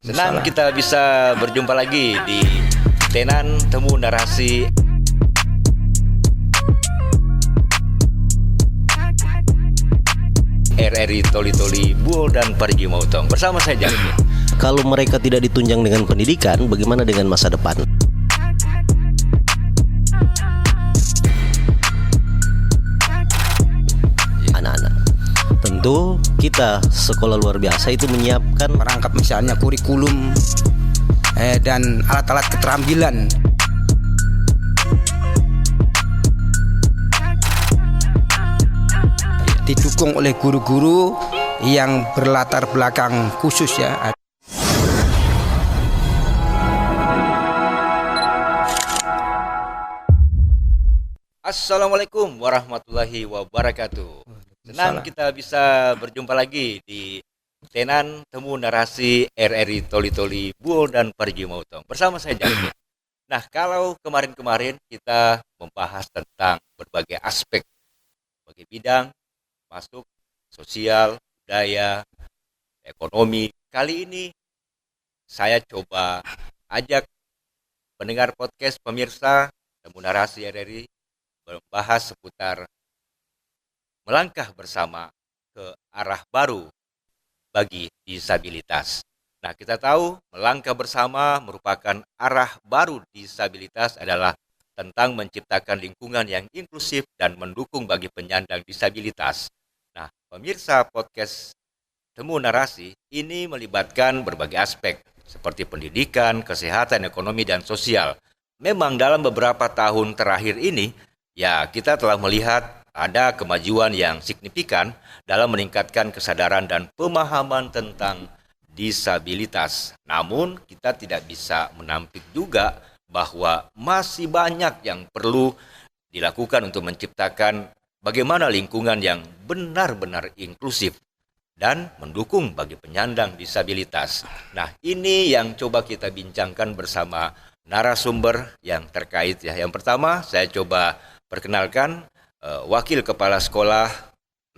Senang kita bisa berjumpa lagi di Tenan Temu Narasi RRI Toli-Toli Buol dan Parigi Mautong. Bersama saya Jasmine. Kalau mereka tidak ditunjang dengan pendidikan, bagaimana dengan masa depan? Anak-anak. Tentu kita sekolah luar biasa itu menyiapkan perangkat, misalnya kurikulum dan alat-alat keterampilan. Didukung oleh guru-guru yang berlatar belakang khusus ya. Assalamualaikum warahmatullahi wabarakatuh. Senang kita bisa berjumpa lagi di Tenan Temu Narasi RRI Toli-Toli Buol dan Parigi Mautong. Bersama saya Jasmine. Nah, kalau kemarin-kemarin kita membahas tentang berbagai aspek, berbagai bidang, masuk sosial, budaya, ekonomi. Kali ini saya coba ajak pendengar podcast, pemirsa Temu Narasi RRI membahas seputar melangkah bersama ke arah baru bagi disabilitas. Nah, kita tahu melangkah bersama merupakan arah baru disabilitas adalah tentang menciptakan lingkungan yang inklusif dan mendukung bagi penyandang disabilitas. Nah, pemirsa podcast Temu Narasi ini melibatkan berbagai aspek seperti pendidikan, kesehatan, ekonomi, dan sosial. Memang dalam beberapa tahun terakhir ini, ya kita telah melihat ada kemajuan yang signifikan dalam meningkatkan kesadaran dan pemahaman tentang disabilitas. Namun kita tidak bisa menampik juga bahwa masih banyak yang perlu dilakukan untuk menciptakan bagaimana lingkungan yang benar-benar inklusif dan mendukung bagi penyandang disabilitas. Nah, ini yang coba kita bincangkan bersama narasumber yang terkait ya. Yang pertama, saya coba perkenalkan Wakil Kepala Sekolah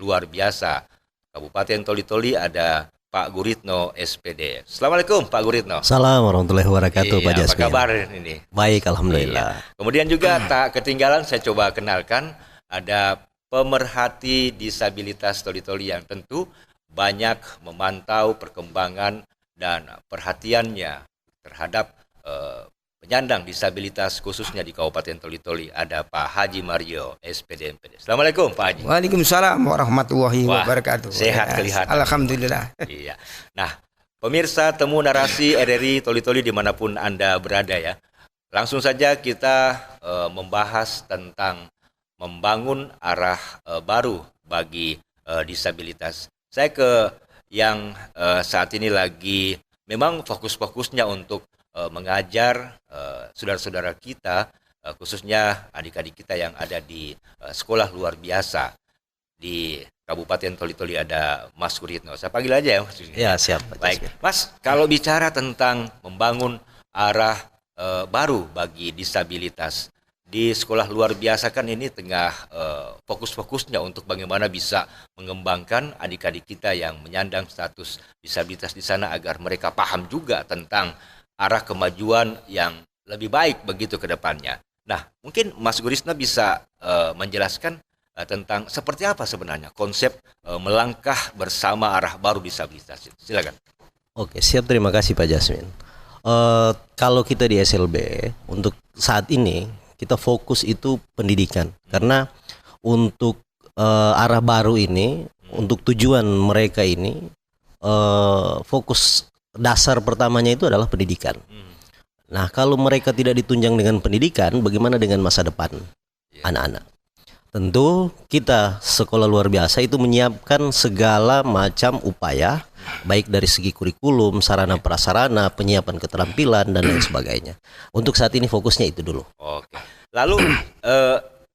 Luar Biasa Kabupaten Toli-Toli, ada Pak Guritno SPD. Assalamualaikum Pak Guritno. Assalamualaikum warahmatullahi wabarakatuh, Pak Jasmine. Apa kabar ini? Baik, alhamdulillah. Kemudian juga tak ketinggalan saya coba kenalkan ada pemerhati disabilitas Toli-Toli yang tentu banyak memantau perkembangan dan perhatiannya terhadap penyandang disabilitas khususnya di Kabupaten Toli-Toli. Ada Pak Haji Mario SPD MPD. Assalamualaikum Pak Haji. Waalaikumsalam warahmatullahi wabarakatuh. Sehat kelihatan. Alhamdulillah. Iya. Nah, pemirsa Temu Narasi RRI Toli-Toli dimanapun Anda berada ya. Langsung saja kita membahas tentang membangun arah baru bagi disabilitas. Saya ke yang saat ini lagi memang fokus-fokusnya untuk mengajar saudara-saudara kita, khususnya adik-adik kita yang ada di sekolah luar biasa di Kabupaten Toli-Toli. Ada Mas Guritno. Saya panggil aja ya Mas. Ya, siap. Baik, Mas, kalau bicara tentang membangun arah baru bagi disabilitas di sekolah luar biasa, kan ini tengah fokus-fokusnya untuk bagaimana bisa mengembangkan adik-adik kita yang menyandang status disabilitas di sana agar mereka paham juga tentang arah kemajuan yang lebih baik begitu ke depannya. Nah, mungkin Mas Guritno bisa menjelaskan tentang seperti apa sebenarnya konsep melangkah bersama arah baru disabilitas. Silakan. Oke, siap. Terima kasih Pak Jasmine. Kalau kita di SLB untuk saat ini kita fokus itu pendidikan, karena untuk arah baru ini, untuk tujuan mereka ini fokus dasar pertamanya itu adalah pendidikan. Nah, kalau mereka tidak ditunjang dengan pendidikan, bagaimana dengan masa depan anak-anak? Tentu kita sekolah luar biasa itu menyiapkan segala macam upaya, baik dari segi kurikulum, sarana prasarana, penyiapan keterampilan, dan lain sebagainya. Untuk saat ini fokusnya itu dulu. Oke. Lalu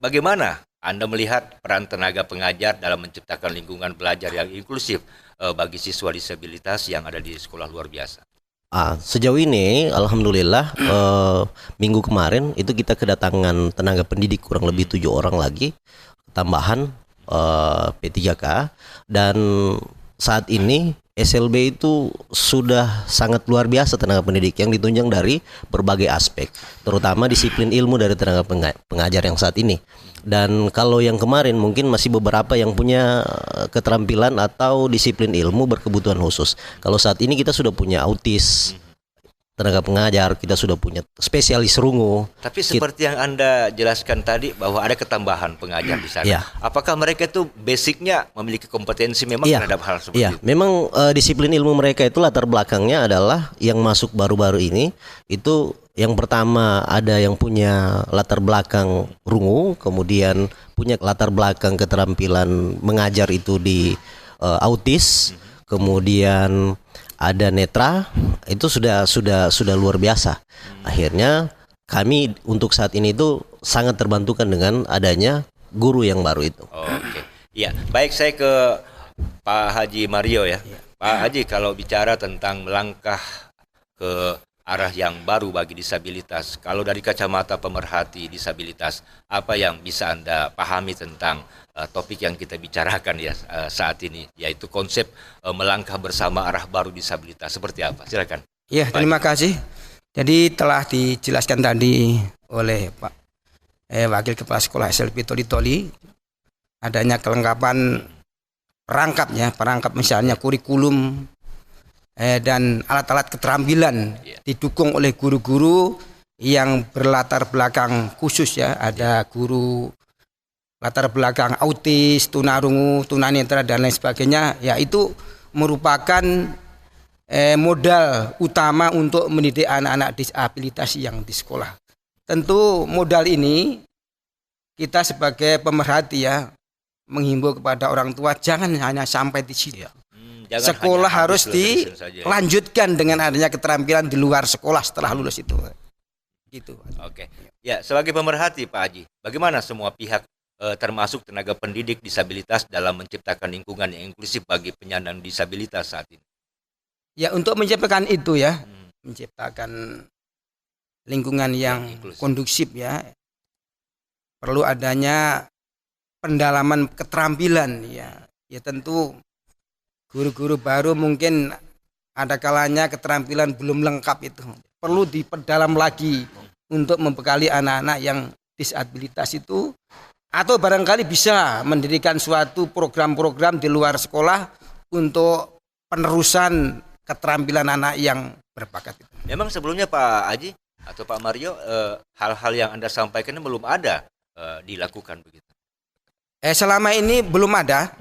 bagaimana Anda melihat peran tenaga pengajar dalam menciptakan lingkungan belajar yang inklusif bagi siswa disabilitas yang ada di sekolah luar biasa? Sejauh ini alhamdulillah minggu kemarin itu kita kedatangan tenaga pendidik kurang lebih 7 orang lagi tambahan P3K, dan saat ini SLB itu sudah sangat luar biasa tenaga pendidik yang ditunjang dari berbagai aspek, terutama disiplin ilmu dari tenaga pengajar yang saat ini. Dan kalau yang kemarin mungkin masih beberapa yang punya keterampilan atau disiplin ilmu berkebutuhan khusus. Kalau saat ini kita sudah punya autis, tenaga pengajar, kita sudah punya spesialis rungu. Tapi seperti yang Anda jelaskan tadi bahwa ada ketambahan pengajar di sana. Ya. Apakah mereka itu basicnya memiliki kompetensi memang terhadap hal seperti itu? Memang disiplin ilmu mereka itu latar belakangnya adalah yang masuk baru-baru ini itu yang pertama ada yang punya latar belakang rungu, kemudian punya latar belakang keterampilan mengajar itu di autis, kemudian ada netra, itu sudah luar biasa. Akhirnya kami untuk saat ini itu sangat terbantukan dengan adanya guru yang baru itu. Oke. Ya, baik, saya ke Pak Haji Mario ya. Pak Haji, kalau bicara tentang melangkah ke arah yang baru bagi disabilitas, kalau dari kacamata pemerhati disabilitas, apa yang bisa Anda pahami tentang topik yang kita bicarakan ya saat ini, yaitu konsep melangkah bersama arah baru disabilitas, seperti apa? Silakan. Ya, terima kasih. Jadi telah dijelaskan tadi oleh Pak Wakil Kepala Sekolah SLB Toli-Toli, adanya kelengkapan perangkap misalnya kurikulum dan alat-alat keterampilan didukung oleh guru-guru yang berlatar belakang khusus ya, ada guru latar belakang autis, tunarungu, tunanetra dan lain sebagainya, ya itu merupakan modal utama untuk mendidik anak-anak disabilitas yang di sekolah. Tentu modal ini kita sebagai pemerhati ya menghimbau kepada orang tua jangan hanya sampai di situ. Sekolah harus dilanjutkan dengan adanya keterampilan di luar sekolah setelah lulus itu. Gitu. Oke. Ya, sebagai pemerhati Pak Haji, bagaimana semua pihak termasuk tenaga pendidik disabilitas dalam menciptakan lingkungan yang inklusif bagi penyandang disabilitas saat ini? Ya, untuk menciptakan itu ya, menciptakan lingkungan yang kondusif ya, perlu adanya pendalaman keterampilan ya. Ya tentu guru-guru baru mungkin ada kalanya keterampilan belum lengkap itu. Perlu diperdalam lagi untuk membekali anak-anak yang disabilitas itu, atau barangkali bisa mendirikan suatu program-program di luar sekolah untuk penerusan keterampilan anak yang berbakat itu. Memang sebelumnya Pak Haji atau Pak Mario, hal-hal yang Anda sampaikan ini belum ada dilakukan begitu? Selama ini belum ada.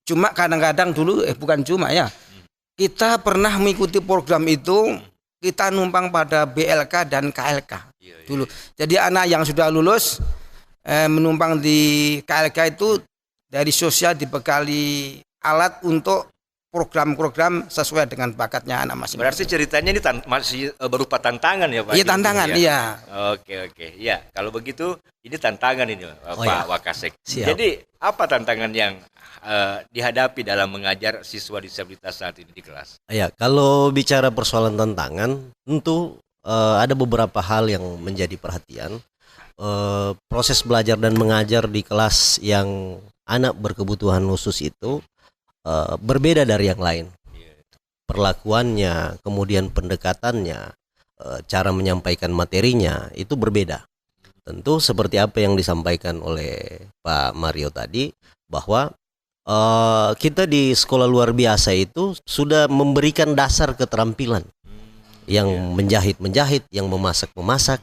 Cuma kadang-kadang dulu, bukan cuma ya, kita pernah mengikuti program itu, kita numpang pada BLK dan KLK dulu. Jadi anak yang sudah lulus menumpang di KLK itu dari sosial dibekali alat untuk program-program sesuai dengan bakatnya anak masing-masing. Berarti ceritanya ini masih berupa tantangan ya Pak? Iya, tantangan, iya. Oke. Ya, kalau begitu ini tantangan ini Pak Wakasek. Siap. Jadi apa tantangan yang dihadapi dalam mengajar siswa disabilitas saat ini di kelas? Ya, kalau bicara persoalan tantangan, tentu ada beberapa hal yang menjadi perhatian. Proses belajar dan mengajar di kelas yang anak berkebutuhan khusus itu berbeda dari yang lain. Perlakuannya, kemudian pendekatannya, cara menyampaikan materinya itu berbeda. Tentu seperti apa yang disampaikan oleh Pak Mario tadi, bahwa kita di sekolah luar biasa itu sudah memberikan dasar keterampilan, yang menjahit, yang memasak.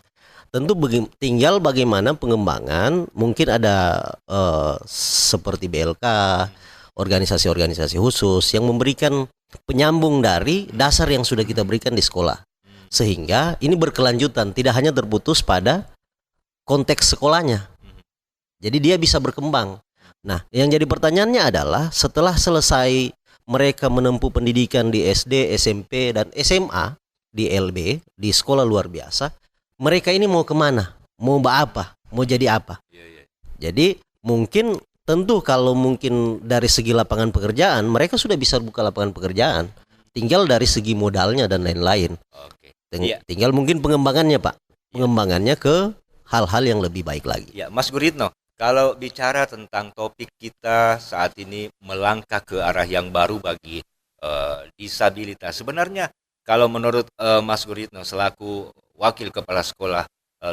Tentu tinggal bagaimana pengembangan, mungkin ada seperti BLK, organisasi-organisasi khusus yang memberikan penyambung dari dasar yang sudah kita berikan di sekolah, sehingga ini berkelanjutan, tidak hanya terputus pada konteks sekolahnya, jadi dia bisa berkembang. Nah, yang jadi pertanyaannya adalah setelah selesai mereka menempuh pendidikan di SD, SMP, dan SMA di LB, di sekolah luar biasa, mereka ini mau kemana? Mau apa? Mau jadi apa? Jadi mungkin tentu kalau mungkin dari segi lapangan pekerjaan, mereka sudah bisa buka lapangan pekerjaan. Tinggal dari segi modalnya dan lain-lain. Tinggal mungkin pengembangannya Pak. Pengembangannya ke hal-hal yang lebih baik lagi. Ya, Mas Guritno, kalau bicara tentang topik kita saat ini melangkah ke arah yang baru bagi disabilitas. Sebenarnya kalau menurut Mas Guritno selaku wakil kepala sekolah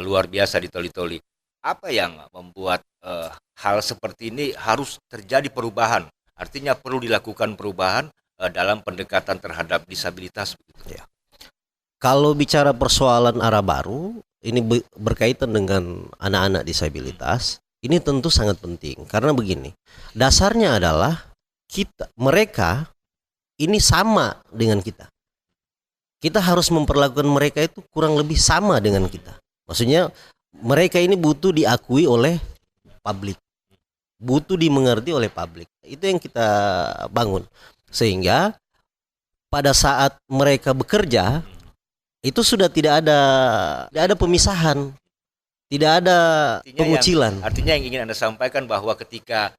luar biasa di Toli-Toli, apa yang membuat hal seperti ini harus terjadi perubahan? Artinya perlu dilakukan perubahan dalam pendekatan terhadap disabilitas. Ya. Kalau bicara persoalan arah baru, ini berkaitan dengan anak-anak disabilitas, ini tentu sangat penting. Karena begini, dasarnya adalah mereka ini sama dengan kita. Kita harus memperlakukan mereka itu kurang lebih sama dengan kita. Maksudnya mereka ini butuh diakui oleh publik, butuh dimengerti oleh publik. Itu yang kita bangun. Sehingga pada saat mereka bekerja itu sudah tidak ada pemisahan, tidak ada pengucilan. Artinya yang ingin Anda sampaikan bahwa ketika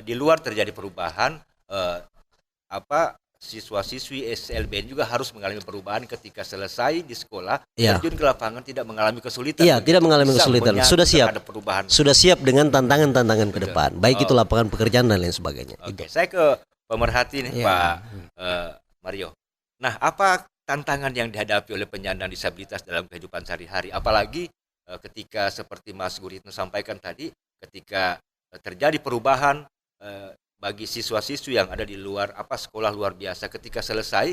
di luar terjadi perubahan, siswa-siswi SLBN juga harus mengalami perubahan ketika selesai di sekolah, terjun ke lapangan tidak mengalami kesulitan. Iya, tidak mengalami kesulitan. Sudah siap. Perubahan. Sudah siap dengan tantangan-tantangan ke depan, baik itu lapangan pekerjaan dan lain sebagainya. Oke, saya ke pemerhati nih, Pak Mario. Nah, apa tantangan yang dihadapi oleh penyandang disabilitas dalam kehidupan sehari-hari? Apalagi ketika seperti Mas Guritno sampaikan tadi, ketika terjadi perubahan bagi siswa-siswi yang ada di luar sekolah luar biasa, ketika selesai,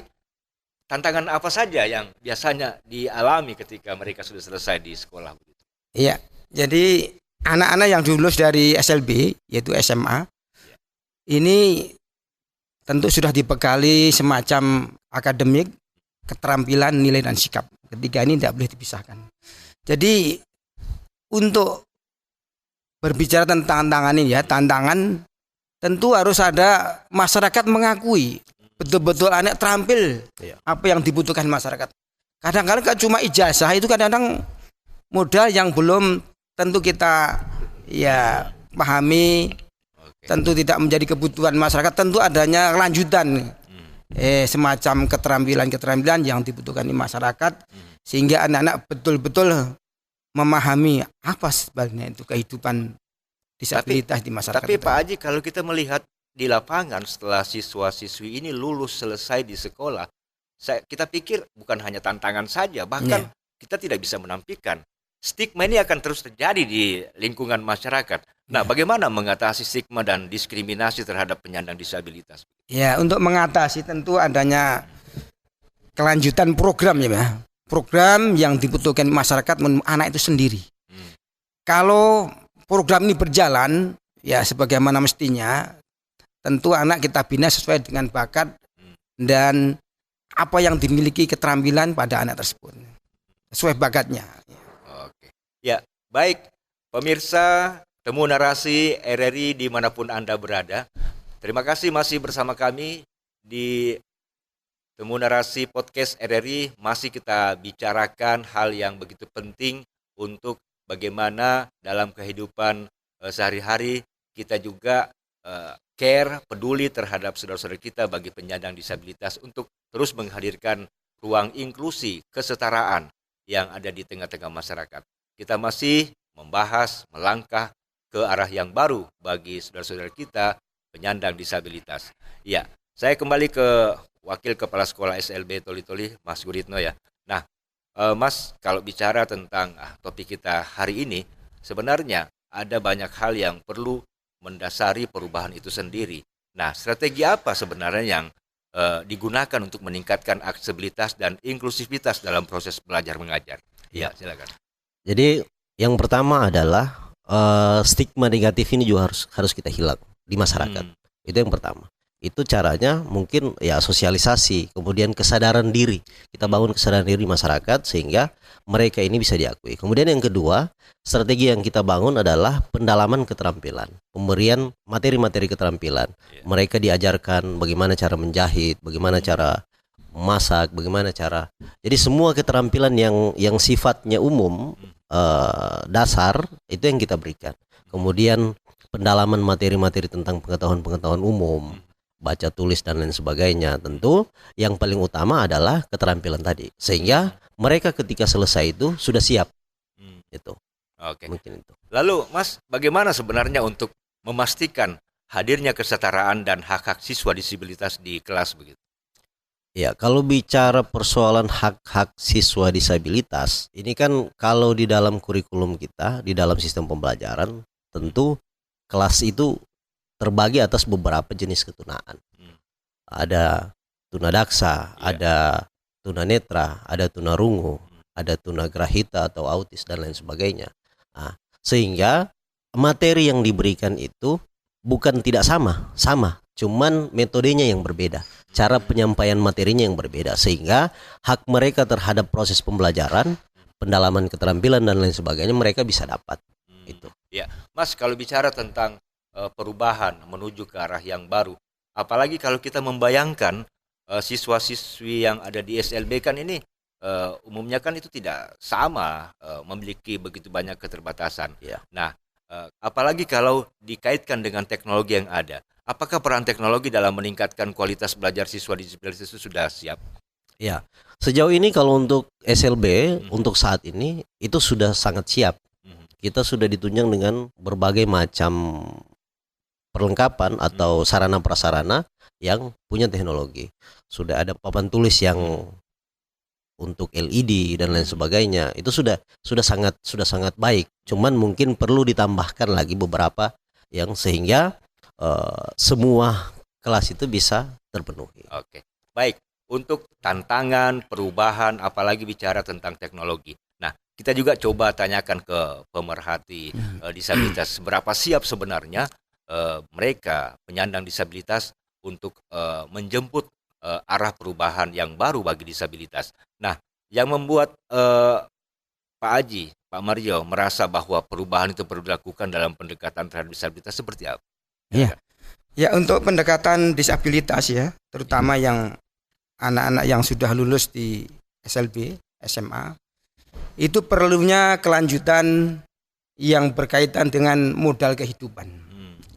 tantangan apa saja yang biasanya dialami ketika mereka sudah selesai di sekolah? Iya, jadi anak-anak yang lulus dari SLB yaitu SMA ini tentu sudah dibekali semacam akademik, keterampilan, nilai dan sikap. Ketiga ini tidak boleh dipisahkan. Jadi untuk berbicara tentang tantangan ini tantangan tentu harus ada masyarakat mengakui betul-betul anak terampil apa yang dibutuhkan masyarakat. Kadang-kadang kan cuma ijazah itu kadang-kadang modal yang belum tentu kita pahami, tentu tidak menjadi kebutuhan masyarakat, tentu adanya lanjutan semacam keterampilan yang dibutuhkan di masyarakat sehingga anak-anak betul-betul memahami apa sebenarnya itu kehidupan disabilitas di masyarakat. Tapi Pak Haji, kalau kita melihat di lapangan setelah siswa-siswi ini lulus selesai di sekolah, kita pikir bukan hanya tantangan saja, bahkan kita tidak bisa menampilkan. Stigma ini akan terus terjadi di lingkungan masyarakat. Nah, bagaimana mengatasi stigma dan diskriminasi terhadap penyandang disabilitas? Ya, untuk mengatasi tentu adanya kelanjutan program program yang dibutuhkan masyarakat anak itu sendiri. Kalau program ini berjalan sebagaimana mestinya, tentu anak kita bina sesuai dengan bakat dan apa yang dimiliki keterampilan pada anak tersebut sesuai bakatnya. Oke. Ya, baik pemirsa Temu Narasi RRI dimanapun Anda berada, terima kasih masih bersama kami di Temu Narasi Podcast RRI. Masih kita bicarakan hal yang begitu penting untuk bagaimana dalam kehidupan sehari-hari kita juga care, peduli terhadap saudara-saudara kita bagi penyandang disabilitas untuk terus menghadirkan ruang inklusi, kesetaraan yang ada di tengah-tengah masyarakat. Kita masih membahas, melangkah ke arah yang baru bagi saudara-saudara kita penyandang disabilitas. Ya, saya kembali ke Wakil Kepala Sekolah SLB Toli-Toli, Mas Guritno ya. Nah, Mas, kalau bicara tentang topik kita hari ini, sebenarnya ada banyak hal yang perlu mendasari perubahan itu sendiri. Nah, strategi apa sebenarnya yang digunakan untuk meningkatkan aksesibilitas dan inklusivitas dalam proses belajar mengajar? Ya, silakan. Jadi yang pertama adalah stigma negatif ini juga harus kita hilang di masyarakat. Itu yang pertama. Itu caranya mungkin sosialisasi, kemudian kesadaran diri. Kita bangun kesadaran diri masyarakat sehingga mereka ini bisa diakui. Kemudian yang kedua, strategi yang kita bangun adalah pendalaman keterampilan, pemberian materi-materi keterampilan. Mereka diajarkan bagaimana cara menjahit, bagaimana cara memasak, bagaimana cara. Jadi semua keterampilan yang sifatnya umum, dasar, itu yang kita berikan. Kemudian pendalaman materi-materi tentang pengetahuan-pengetahuan umum, baca tulis dan lain sebagainya. Tentu yang paling utama adalah keterampilan tadi, sehingga mereka ketika selesai itu sudah siap. Itu. Oke. Mungkin itu. Lalu Mas, bagaimana sebenarnya untuk memastikan hadirnya kesetaraan dan hak-hak siswa disabilitas di kelas begitu? Ya, kalau bicara persoalan hak-hak siswa disabilitas, ini kan kalau di dalam kurikulum kita, di dalam sistem pembelajaran, tentu kelas itu terbagi atas beberapa jenis ketunaan. Ada tunadaksa, ada tunanetra, ada tunarungu, ada tunagrahita atau autis dan lain sebagainya. Nah, sehingga materi yang diberikan itu bukan tidak sama, cuman metodenya yang berbeda, cara penyampaian materinya yang berbeda, sehingga hak mereka terhadap proses pembelajaran, pendalaman keterampilan dan lain sebagainya mereka bisa dapat. Itu. Ya, Mas, kalau bicara tentang perubahan menuju ke arah yang baru, apalagi kalau kita membayangkan siswa-siswi yang ada di SLB kan ini umumnya kan itu tidak sama, memiliki begitu banyak keterbatasan. Ya. Nah, apalagi kalau dikaitkan dengan teknologi yang ada, apakah peran teknologi dalam meningkatkan kualitas belajar siswa disabilitas itu sudah siap? Ya, sejauh ini kalau untuk SLB untuk saat ini itu sudah sangat siap. Kita sudah ditunjang dengan berbagai macam perlengkapan atau sarana prasarana yang punya teknologi. Sudah ada papan tulis yang untuk LED dan lain sebagainya. Itu sudah sangat baik. Cuman mungkin perlu ditambahkan lagi beberapa yang sehingga semua kelas itu bisa terpenuhi. Oke, baik. Untuk tantangan, perubahan, apalagi bicara tentang teknologi. Nah, kita juga coba tanyakan ke pemerhati disabilitas, seberapa siap sebenarnya mereka penyandang disabilitas untuk menjemput arah perubahan yang baru bagi disabilitas. Nah, yang membuat Pak Haji, Pak Mario merasa bahwa perubahan itu perlu dilakukan dalam pendekatan terhadap disabilitas seperti apa? Iya. Ya, untuk pendekatan disabilitas ya, terutama yang anak-anak yang sudah lulus di SLB, SMA, itu perlunya kelanjutan yang berkaitan dengan modal kehidupan.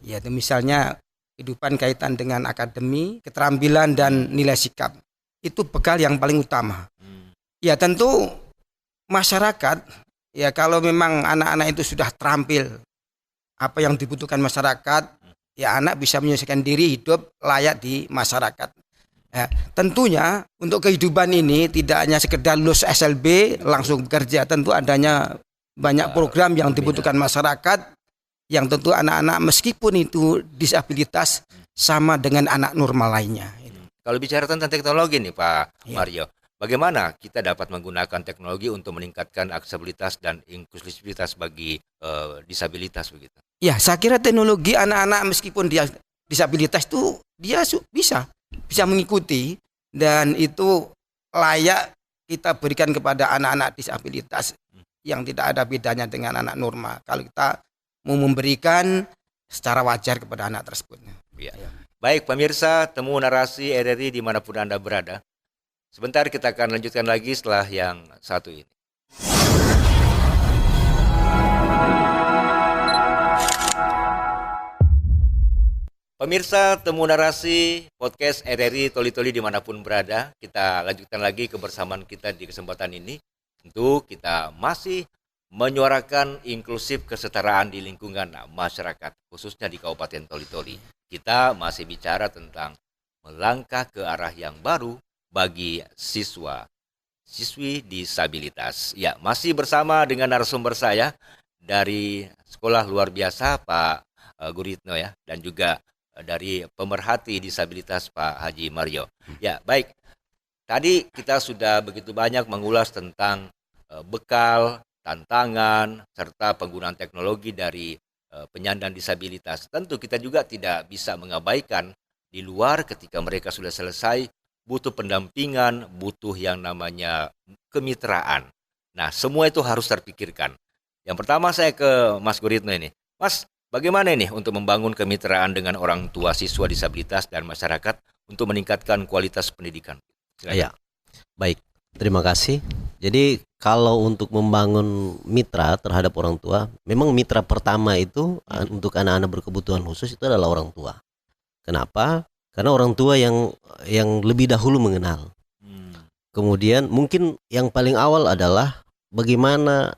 Ya, itu misalnya kehidupan kaitan dengan akademi, keterampilan dan nilai sikap. Itu bekal yang paling utama. Ya, tentu masyarakat, ya kalau memang anak-anak itu sudah terampil apa yang dibutuhkan masyarakat, ya anak bisa menyelesaikan diri hidup layak di masyarakat. Ya, tentunya untuk kehidupan ini tidak hanya sekedar lulus SLB langsung bekerja, tentu adanya banyak program yang dibutuhkan masyarakat, yang tentu anak-anak meskipun itu disabilitas sama dengan anak normal lainnya. Kalau bicara tentang teknologi nih Pak Mario, bagaimana kita dapat menggunakan teknologi untuk meningkatkan aksesibilitas dan inklusivitas bagi disabilitas begitu? Ya, saya kira teknologi anak-anak meskipun dia disabilitas itu dia bisa mengikuti, dan itu layak kita berikan kepada anak-anak disabilitas yang tidak ada bedanya dengan anak normal kalau kita mau memberikan secara wajar kepada anak tersebut. Ya. Baik pemirsa, temu narasi RRI dimanapun Anda berada. Sebentar kita akan lanjutkan lagi setelah yang satu ini. Pemirsa, temu narasi podcast RRI Toli-Toli dimanapun berada. Kita lanjutkan lagi kebersamaan kita di kesempatan ini. Tentu kita masih menyuarakan inklusif kesetaraan di lingkungan masyarakat, khususnya di Kabupaten Toli-Toli. Kita masih bicara tentang melangkah ke arah yang baru bagi siswi disabilitas. Ya, masih bersama dengan narasumber saya dari Sekolah Luar Biasa Pak Guritno ya, dan juga dari pemerhati disabilitas Pak Haji Mario. Ya, baik. Tadi kita sudah begitu banyak mengulas tentang bekal, tantangan, serta penggunaan teknologi dari penyandang disabilitas. Tentu kita juga tidak bisa mengabaikan di luar ketika mereka sudah selesai, butuh pendampingan, butuh yang namanya kemitraan. Nah, semua itu harus terpikirkan. Yang pertama saya ke Mas Guritno ini. Mas, bagaimana ini untuk membangun kemitraan dengan orang tua siswa disabilitas dan masyarakat untuk meningkatkan kualitas pendidikan? Silakan. Ya, baik. Terima kasih. Jadi kalau untuk membangun mitra terhadap orang tua, memang mitra pertama itu untuk anak-anak berkebutuhan khusus itu adalah orang tua. Kenapa? Karena orang tua yang lebih dahulu mengenal. Kemudian mungkin yang paling awal adalah bagaimana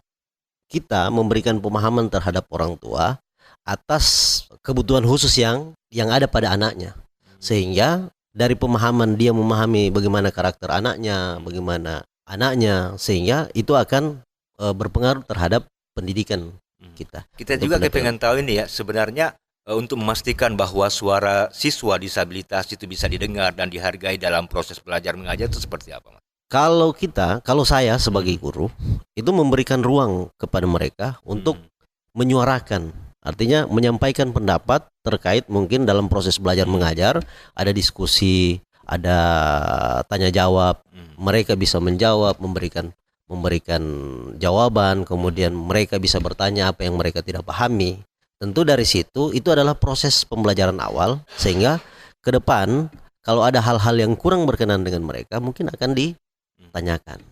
kita memberikan pemahaman terhadap orang tua atas kebutuhan khusus yang ada pada anaknya, sehingga dari pemahaman dia memahami bagaimana karakter anaknya, sehingga itu akan berpengaruh terhadap pendidikan kita. Kita juga pengen tahu ini ya, sebenarnya untuk memastikan bahwa suara siswa disabilitas itu bisa didengar dan dihargai dalam proses belajar mengajar itu seperti apa, Mas? Kalau saya sebagai guru itu memberikan ruang kepada mereka untuk menyuarakan, artinya menyampaikan pendapat terkait mungkin dalam proses belajar mengajar, ada diskusi, ada tanya jawab, mereka bisa menjawab, memberikan jawaban, kemudian mereka bisa bertanya apa yang mereka tidak pahami. Tentu dari situ itu adalah proses pembelajaran awal, sehingga ke depan kalau ada hal-hal yang kurang berkenan dengan mereka mungkin akan ditanyakan.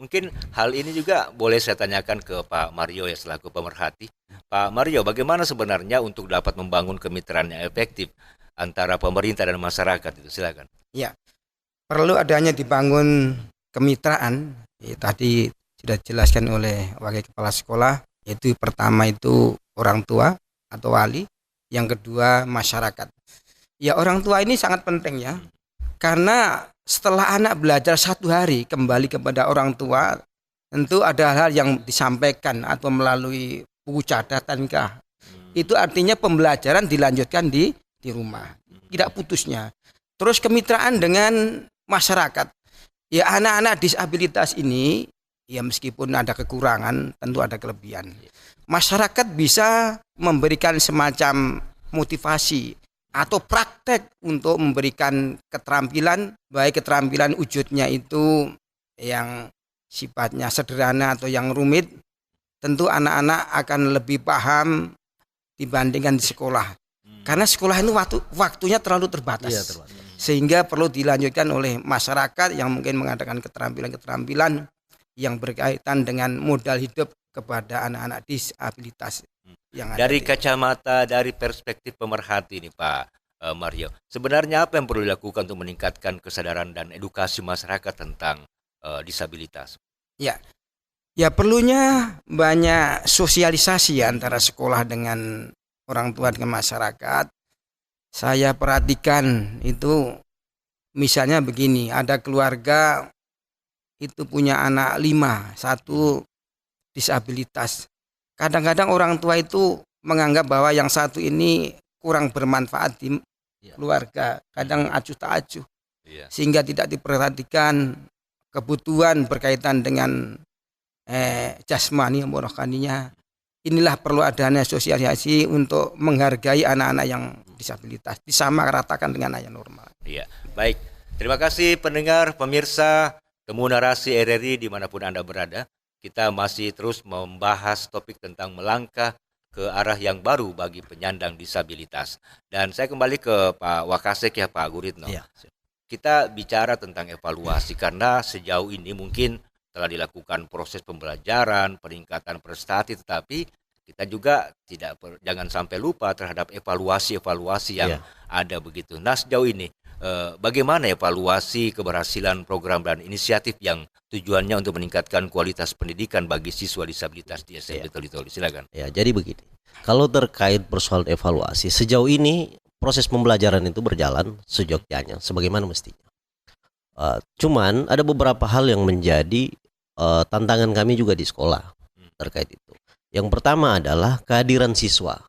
Mungkin hal ini juga boleh saya tanyakan ke Pak Mario ya selaku pemerhati. Pak Mario, bagaimana sebenarnya untuk dapat membangun kemitraan yang efektif antara pemerintah dan masyarakat itu? Silakan. Ya, perlu adanya dibangun kemitraan. Tadi sudah dijelaskan oleh Wakil Kepala Sekolah, yaitu pertama itu orang tua atau wali, yang kedua masyarakat. Ya, orang tua ini sangat penting ya, karena setelah anak belajar 1 hari kembali kepada orang tua, tentu ada hal yang disampaikan atau melalui buku catatankah. Itu artinya pembelajaran dilanjutkan di rumah, tidak putusnya. Terus kemitraan dengan masyarakat. Ya, anak-anak disabilitas ini ya meskipun ada kekurangan, tentu ada kelebihan. Masyarakat bisa memberikan semacam motivasi atau praktek untuk memberikan keterampilan, baik keterampilan wujudnya itu yang sifatnya sederhana atau yang rumit, tentu anak-anak akan lebih paham dibandingkan di sekolah. Karena sekolah itu waktunya terlalu terbatas. Sehingga perlu dilanjutkan oleh masyarakat yang mungkin mengadakan keterampilan-keterampilan yang berkaitan dengan modal hidup kepada anak-anak disabilitas yang ada. Dari kacamata, dari perspektif pemerhati nih Pak Mario, sebenarnya apa yang perlu dilakukan untuk meningkatkan kesadaran dan edukasi masyarakat tentang disabilitas? Ya perlunya banyak sosialisasi antara sekolah dengan orang tua dengan masyarakat. Saya perhatikan itu misalnya begini, ada keluarga itu punya anak 5, 1 disabilitas. Kadang-kadang orang tua itu menganggap bahwa yang 1 ini kurang bermanfaat di keluarga, kadang acuh tak acuh, sehingga tidak diperhatikan kebutuhan berkaitan dengan jasmani maupun rohaninya. Inilah perlu adanya sosialisasi untuk menghargai anak-anak yang disabilitas, disamaratakan dengan anak yang normal. Iya, baik. Terima kasih pendengar, pemirsa Temu Narasi RRI dimanapun Anda berada. Kita masih terus membahas topik tentang melangkah ke arah yang baru bagi penyandang disabilitas. Dan saya kembali ke Pak Wakasek ya, Pak Guritno. Ya. Kita bicara tentang evaluasi karena sejauh ini mungkin telah dilakukan proses pembelajaran, peningkatan prestasi, tetapi kita juga jangan sampai lupa terhadap evaluasi yang ada begitu. Nah, sejauh ini bagaimana evaluasi keberhasilan program dan inisiatif yang tujuannya untuk meningkatkan kualitas pendidikan bagi siswa disabilitas di SMP Toli-Toli? Silakan. Ya, jadi begini. Kalau terkait persoalan evaluasi, sejauh ini proses pembelajaran itu berjalan seyogyanya sebagaimana mestinya. Cuman ada beberapa hal yang menjadi tantangan kami juga di sekolah terkait itu. Yang pertama adalah kehadiran siswa.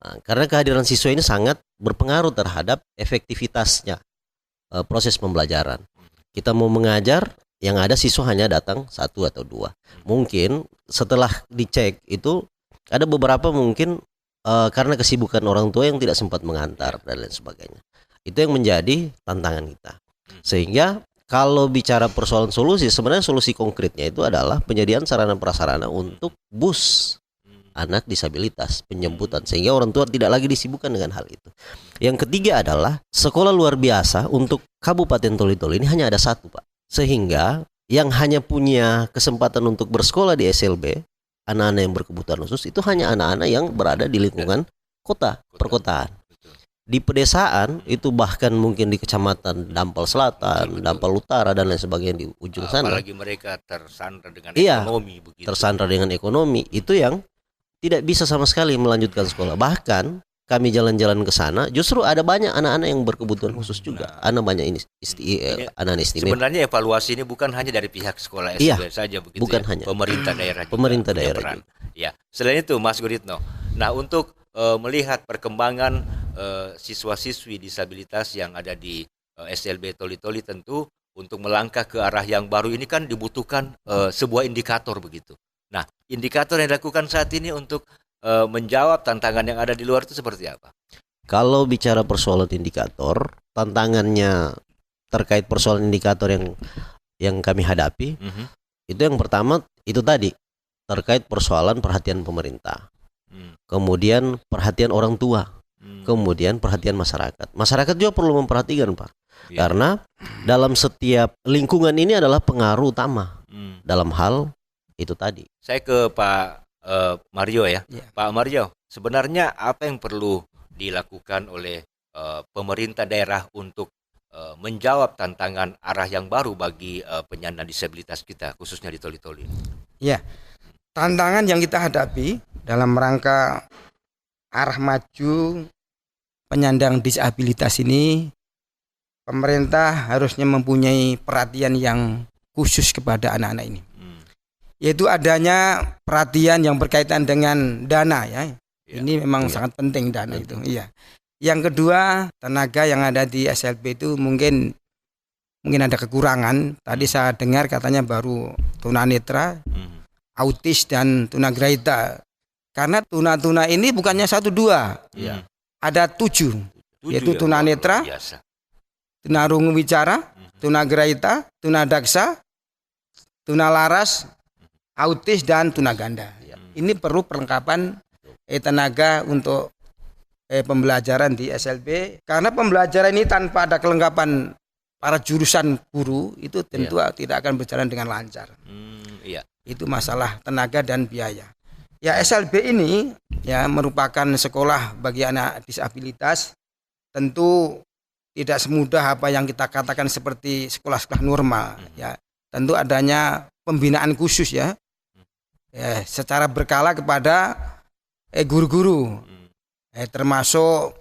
Nah, karena kehadiran siswa ini sangat berpengaruh terhadap efektivitasnya proses pembelajaran. Kita mau mengajar, yang ada siswa hanya datang 1 atau 2. Mungkin setelah dicek itu ada beberapa mungkin karena kesibukan orang tua yang tidak sempat mengantar dan lain sebagainya. Itu yang menjadi tantangan kita. Sehingga kalau bicara persoalan solusi, sebenarnya solusi konkretnya itu adalah penyediaan sarana prasarana untuk bus anak disabilitas, penjemputan, sehingga orang tua tidak lagi disibukkan dengan hal itu. Yang ketiga adalah sekolah luar biasa untuk Kabupaten Toli-Toli ini hanya ada 1, Pak. Sehingga yang hanya punya kesempatan untuk bersekolah di SLB, anak-anak yang berkebutuhan khusus itu hanya anak-anak yang berada di lingkungan kota, perkotaan. Di pedesaan itu bahkan mungkin di kecamatan Dampal Selatan, Dampal Utara dan lain sebagainya di ujung sana. Apalagi mereka tersandra dengan ekonomi begitu. Tersandra dengan ekonomi itu yang tidak bisa sama sekali melanjutkan sekolah. Bahkan kami jalan-jalan ke sana, justru ada banyak anak-anak yang berkebutuhan khusus juga. Anak banyak anak istimewa. Sebenarnya evaluasi ini bukan hanya dari pihak sekolah Iya, SLB saja begitu bukan ya. hanya. Pemerintah daerah juga Pemerintah punya daerah peran. juga. Ya, selain itu Mas Guritno. Nah, untuk melihat perkembangan siswa-siswi disabilitas yang ada di SLB Toli-Toli, tentu untuk melangkah ke arah yang baru ini kan dibutuhkan sebuah indikator begitu. Nah, indikator yang dilakukan saat ini untuk menjawab tantangan yang ada di luar itu seperti apa? Kalau bicara persoalan indikator, tantangannya terkait persoalan indikator yang kami hadapi, itu yang pertama itu tadi terkait persoalan perhatian pemerintah, kemudian perhatian orang tua, kemudian perhatian masyarakat. Masyarakat juga perlu memperhatikan, Pak, karena dalam setiap lingkungan ini adalah pengaruh utama dalam hal itu tadi. Saya ke Pak Mario ya. Pak Mario, sebenarnya apa yang perlu dilakukan oleh pemerintah daerah untuk menjawab tantangan arah yang baru bagi penyandang disabilitas kita, khususnya di Toli-Toli? Ya, tantangan yang kita hadapi dalam rangka arah maju penyandang disabilitas ini, pemerintah harusnya mempunyai perhatian yang khusus kepada anak-anak ini. Yaitu adanya perhatian yang berkaitan dengan dana ya. Ini memang sangat penting dana itu. Iya. Yang kedua, tenaga yang ada di SLB itu mungkin ada kekurangan. Tadi saya dengar katanya baru tunanetra, autis dan tunagrahita. Karena tuna ini bukannya 1 2. Ada 7. Yaitu tunanetra, tunarungu wicara, tunagrahita, tunadaksa, tunalaras, autis dan tunaganda. Ini perlu perlengkapan tenaga untuk pembelajaran di SLB, karena pembelajaran ini tanpa ada kelengkapan para jurusan guru itu tentu tidak akan berjalan dengan lancar. Itu masalah tenaga dan biaya. Ya, SLB ini ya merupakan sekolah bagi anak disabilitas. Tentu tidak semudah apa yang kita katakan seperti sekolah-sekolah normal. Ya, tentu adanya pembinaan khusus ya. Secara berkala kepada guru-guru, termasuk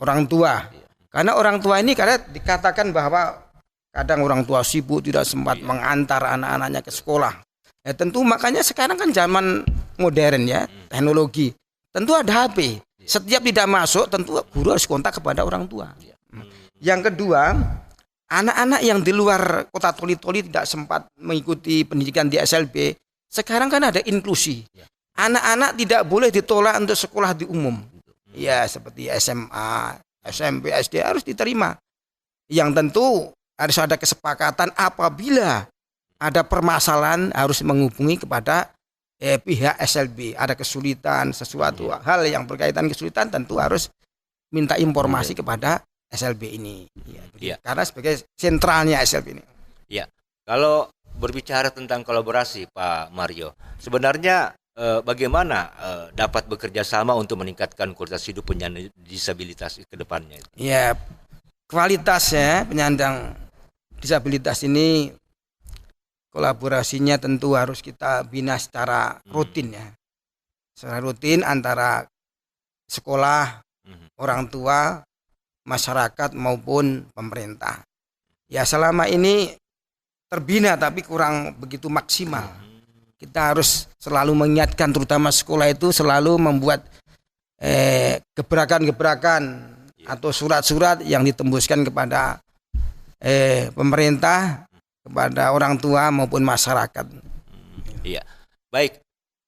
orang tua. Karena orang tua ini kadang dikatakan bahwa kadang orang tua sibuk tidak sempat mengantar anak-anaknya ke sekolah. Tentu makanya sekarang kan zaman modern ya, teknologi. Tentu ada HP. Setiap tidak masuk tentu guru harus kontak kepada orang tua. Yang kedua, anak-anak yang di luar kota Toli-Toli tidak sempat mengikuti pendidikan di SLB. Sekarang kan ada inklusi. Anak-anak tidak boleh ditolak untuk sekolah di umum. Ya, seperti SMA, SMP, SD harus diterima. Yang tentu harus ada kesepakatan apabila ada permasalahan harus menghubungi kepada pihak SLB. Ada kesulitan, sesuatu hal yang berkaitan kesulitan tentu harus minta informasi kepada SLB ini. Karena sebagai sentralnya SLB ini. Ya, kalau berbicara tentang kolaborasi, Pak Mario, sebenarnya bagaimana dapat bekerja sama untuk meningkatkan kualitas hidup penyandang disabilitas ke depannya? Ya, kualitasnya penyandang disabilitas ini kolaborasinya tentu harus kita bina secara rutin ya. Secara rutin antara sekolah, orang tua, masyarakat maupun pemerintah. Ya, selama ini terbina tapi kurang begitu maksimal. Kita harus selalu mengingatkan, terutama sekolah itu selalu membuat gebrakan-gebrakan atau surat-surat yang ditembuskan kepada pemerintah, kepada orang tua maupun masyarakat. Iya, baik.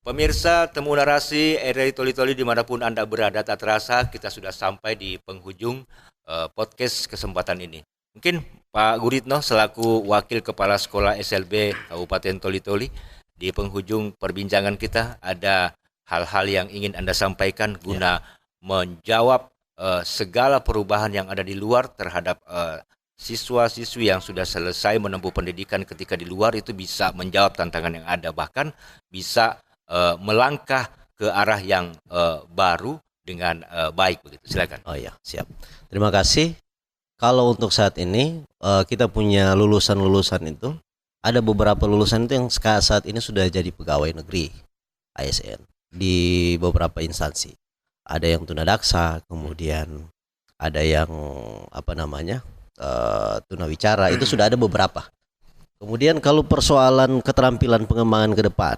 Pemirsa Temu Narasi RRI Toli-Toli dimanapun Anda berada, tak terasa kita sudah sampai di penghujung podcast kesempatan ini. Mungkin Pak Guritno selaku Wakil Kepala Sekolah SLB Kabupaten Toli-Toli, di penghujung perbincangan kita ada hal-hal yang ingin Anda sampaikan guna menjawab segala perubahan yang ada di luar terhadap siswa-siswi yang sudah selesai menempuh pendidikan ketika di luar itu bisa menjawab tantangan yang ada, bahkan bisa melangkah ke arah yang baru dengan baik begitu. Silakan. Oh ya, siap. Terima kasih. Kalau untuk saat ini kita punya lulusan-lulusan itu, ada beberapa lulusan itu yang saat ini sudah jadi pegawai negeri ASN di beberapa instansi. ada yang tunadaksa, kemudian ada yang tunawicara, itu sudah ada beberapa. Kemudian kalau persoalan keterampilan pengembangan ke depan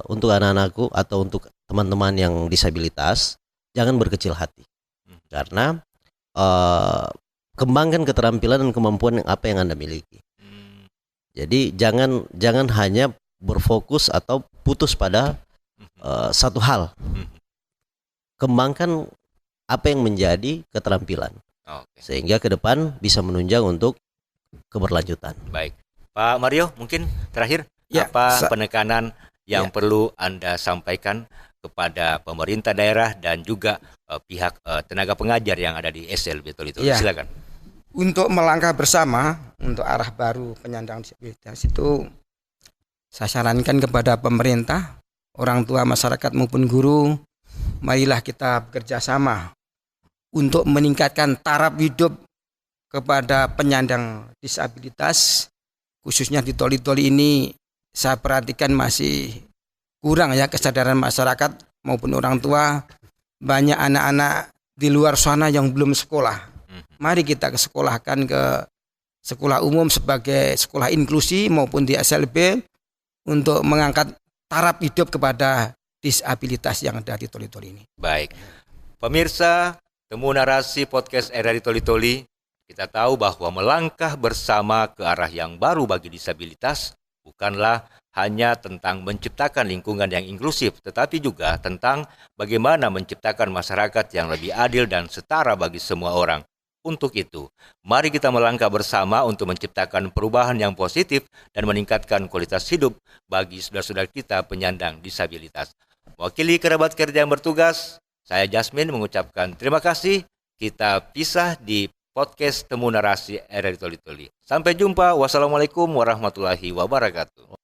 untuk anak-anakku atau untuk teman-teman yang disabilitas, jangan berkecil hati, karena kembangkan keterampilan dan kemampuan apa yang Anda miliki. Jadi jangan hanya berfokus atau putus pada satu hal. Kembangkan apa yang menjadi keterampilan, sehingga ke depan bisa menunjang untuk keberlanjutan. Baik, Pak Mario, mungkin terakhir penekanan yang perlu Anda sampaikan kepada pemerintah daerah dan juga pihak tenaga pengajar yang ada di SLB Toli-Toli. Silakan. Untuk melangkah bersama untuk arah baru penyandang disabilitas itu, saya sarankan kepada pemerintah, orang tua, masyarakat maupun guru, marilah kita bekerja sama untuk meningkatkan taraf hidup kepada penyandang disabilitas, khususnya di Toli-Toli ini. Saya perhatikan masih kurang ya kesadaran masyarakat maupun orang tua. Banyak anak-anak di luar sana yang belum sekolah. Mari kita sekolahkan ke sekolah umum sebagai sekolah inklusi maupun di SLB untuk mengangkat taraf hidup kepada disabilitas yang ada di Toli-Toli ini. Baik, pemirsa Temu Narasi Podcast RRI Toli-Toli, kita tahu bahwa melangkah bersama ke arah yang baru bagi disabilitas bukanlah hanya tentang menciptakan lingkungan yang inklusif, tetapi juga tentang bagaimana menciptakan masyarakat yang lebih adil dan setara bagi semua orang. Untuk itu, mari kita melangkah bersama untuk menciptakan perubahan yang positif dan meningkatkan kualitas hidup bagi saudara-saudara kita penyandang disabilitas. Mewakili kerabat kerja yang bertugas, saya Jasmine mengucapkan terima kasih. Kita pisah di podcast Temu Narasi RRI Toli-Toli. Sampai jumpa. Wassalamualaikum warahmatullahi wabarakatuh.